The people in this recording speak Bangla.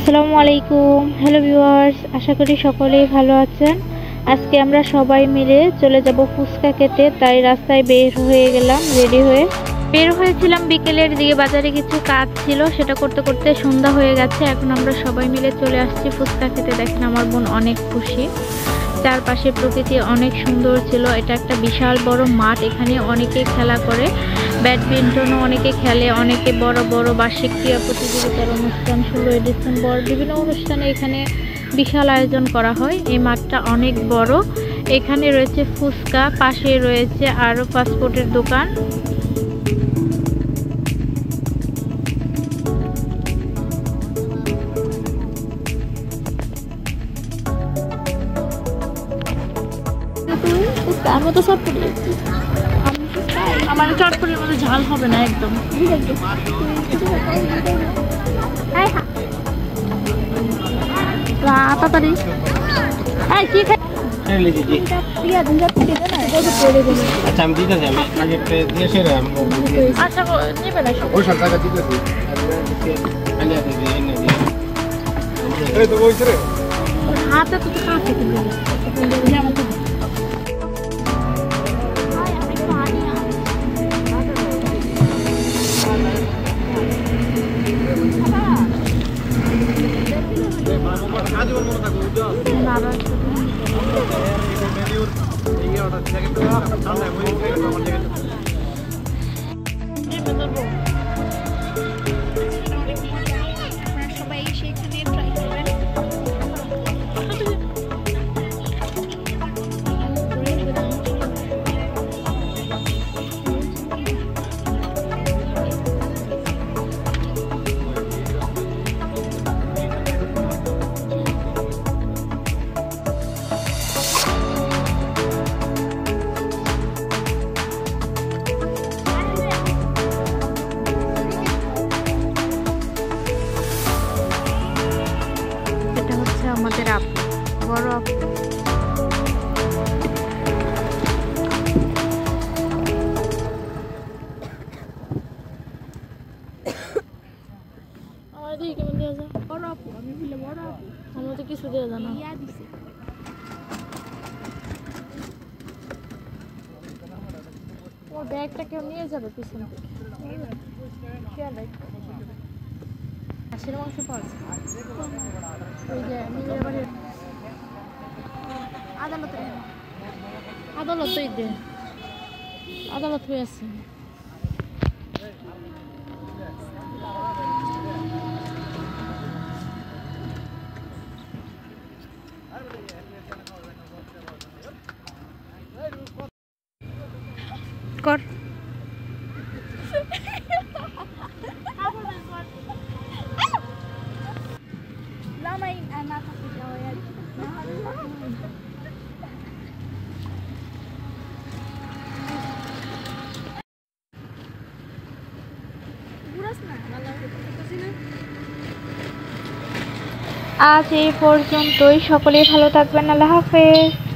আসসালামু আলাইকুম। হ্যালো ভিউয়ার্স, আশা করি সকলেই ভালো আছেন। আজকে আমরা সবাই মিলে চলে যাব ফুচকা খেতে, তাই রাস্তায় বের হয়ে গেলাম রেডি হয়ে। বের হয়েছিলাম বিকেলের দিকে, বাজারে কিছু কাজ ছিল, সেটা করতে করতে সন্ধ্যা হয়ে গেছে। এখন আমরা সবাই মিলে চলে আসছি ফুচকা খেতে। দেখেন আমার বোন অনেক খুশি। চারপাশে প্রকৃতি অনেক সুন্দর ছিল। এটা একটা বিশাল বড় মাঠ, এখানে অনেকে খেলা করে, ব্যাডমিন্টনও অনেকে খেলে, অনেকে বড় বড় বার্ষিক ক্রীড়া প্রতিযোগিতার অনুষ্ঠান, 16ই ডিসেম্বর বিভিন্ন অনুষ্ঠানে এখানে বিশাল আয়োজন করা হয়। এই মাঠটা অনেক বড়। এখানে রয়েছে ফুচকা, পাশে রয়েছে আরও ফাস্টফুডের দোকান। আমি তো সব আমার চটপটির মধ্যে ঝাল হবে না একদম। তাড়াতাড়ি কি আচ্ছা আমি দিতেছি, আমি আগে দিয়ে সেরে আমি আচ্ছা নেবে না ওই সব টাকা দিতেছি। এই তো বলছে রে হাতে তো কাছে কিন্তু আমাদের আপু, বড় আপু। আমার দিকে কেমন দেওয়া যায়? বড় আপু, আমি বলে বড় আপু, আমার তো কিছু দেওয়া যায় না। ওর ব্যাগটা কেউ নিয়ে যাবে পিছন থেকে। হাঁসের মাংস পাওয়া যায় ওই যে আদালত হয়ে আছে। কর আজ এই পর্যন্তই। সকলেই ভালো থাকবেন। আল্লাহ হাফেজ।